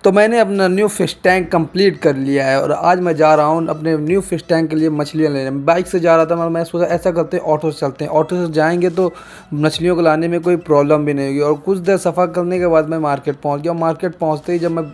तो मैंने अपना न्यू फिश टैंक कंप्लीट कर लिया है और आज मैं जा रहा हूँ अपने न्यू फिश टैंक के लिए मछलियाँ लेने। बाइक से जा रहा था, मगर मैं सोचा ऐसा करते हैं ऑटो से चलते हैं। ऑटो से जाएंगे तो मछलियों को लाने में कोई प्रॉब्लम भी नहीं होगी। और कुछ देर सफ़र करने के बाद मैं मार्केट पहुँच गया। मार्केट पहुँचते ही जब मैं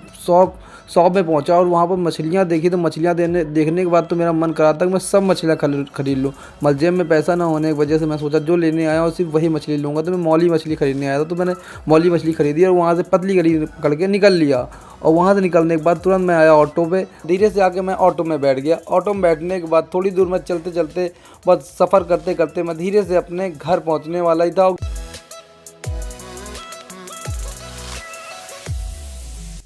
शॉप में पहुंचा और वहाँ पर मछलियाँ देखी, तो मछलियाँ देखने के बाद तो मेरा मन करा था कि मैं सब मछलियाँ खरीद लूँ। मगर जेब में पैसा ना होने की वजह से मैं सोचा जो लेने आया और सिर्फ वही मछली लूँगा। तो मैं मौली मछली खरीदने आया था, तो मैंने मौली मछली खरीदी और वहाँ से पतली गली पकड़ के निकल लिया। और वहाँ से निकलने के बाद तुरंत मैं आया ऑटो पे। धीरे से आके मैं ऑटो में बैठ गया। ऑटो में बैठने के बाद थोड़ी दूर में चलते चलते बस सफ़र करते करते मैं धीरे से अपने घर पहुँचने वाला ही था।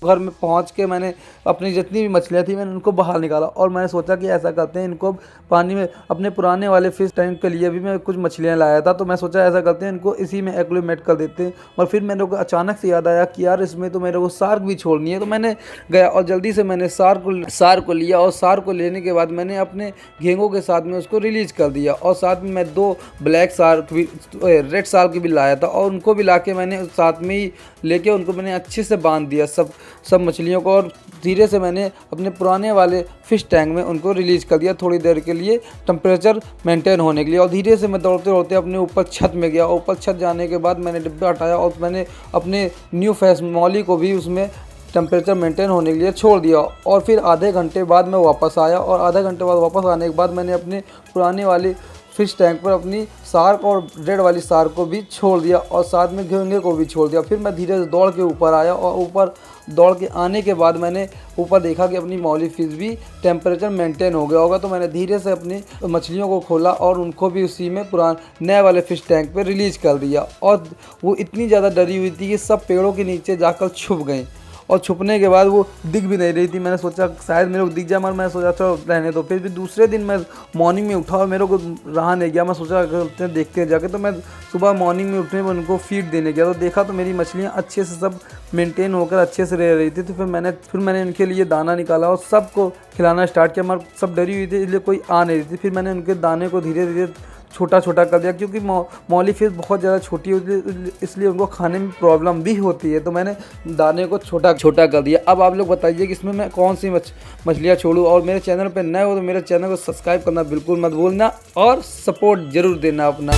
घर में पहुंच के मैंने अपनी जितनी भी मछलियाँ थी मैंने उनको बाहर निकाला और मैंने सोचा कि ऐसा करते हैं, इनको पानी में अपने पुराने वाले फिश टैंक के लिए भी मैं कुछ मछलियाँ लाया था, तो मैं सोचा ऐसा करते हैं इनको इसी में एक्लोमेट कर देते हैं। और फिर मेरे को अचानक से याद आया कि यार इसमें तो मेरे को सार्क भी छोड़नी है। तो मैंने गया और जल्दी से मैंने सार्क को लिया और सार्क को लेने के बाद मैंने अपने घेंगों के साथ में उसको रिलीज़ कर दिया। और साथ में मैं 2 ब्लैक सार्क भी, रेड सार्क भी लाया था और उनको भी ला के मैंने साथ में ही लेके उनको मैंने अच्छे से बांध दिया सब मछलियों को। और धीरे से मैंने अपने पुराने वाले फ़िश टैंक में उनको रिलीज़ कर दिया थोड़ी देर के लिए, टेम्परेचर मेंटेन होने के लिए। और धीरे से मैं दौड़ते दौड़ते अपने ऊपर छत में गया। ऊपर छत जाने के बाद मैंने डिब्बा हटाया और मैंने अपने न्यू फेस मौली को भी उसमें टेम्परेचर मेंटेन होने के लिए छोड़ दिया। और फिर आधे घंटे बाद मैं वापस आया और आधे घंटे बाद वापस आने के बाद मैंने अपने पुराने वाली फिश टैंक पर अपनी सार्क और रेड वाली सार्क को भी छोड़ दिया और साथ में घेंगे को भी छोड़ दिया। फिर मैं धीरे से दौड़ के ऊपर आया और ऊपर दौड़ के आने के बाद मैंने ऊपर देखा कि अपनी मौली फिश भी टेम्परेचर मेंटेन हो गया होगा। तो मैंने धीरे से अपनी मछलियों को खोला और उनको भी उसी में पुराने नए वाले फ़िश टैंक पे रिलीज़ कर दिया। और वो इतनी ज़्यादा डरी हुई थी कि सब पेड़ों के नीचे जाकर छुप गई और छुपने के बाद वो दिख भी नहीं रही थी। मैंने सोचा शायद मेरे को दिख जाए, मगर मैं सोचा चलो रहने दो। फिर भी दूसरे दिन मैं मॉर्निंग में उठा और मेरे को रहा नहीं गया। मैं सोचा देखते हैं जाके, तो मैं सुबह मॉर्निंग में उठने में उनको फीड देने गया। तो देखा तो मेरी मछलियाँ अच्छे से सब मेंटेन होकर अच्छे से रह रही थी। तो फिर मैंने इनके लिए दाना निकाला और सबको खिलाना स्टार्ट किया, मगर सब डरी हुई थी इसलिए कोई आ नहीं रही थी। फिर मैंने उनके दाने को धीरे धीरे छोटा छोटा कर दिया, क्योंकि मौली फिश बहुत ज़्यादा छोटी होती है इसलिए उनको खाने में प्रॉब्लम भी होती है। तो मैंने दाने को छोटा छोटा कर दिया। अब आप लोग बताइए कि इसमें मैं कौन सी मछलियाँ छोड़ूं। और मेरे चैनल पर नए हो तो मेरे चैनल को सब्सक्राइब करना बिल्कुल मत भूलना और सपोर्ट ज़रूर देना अपना।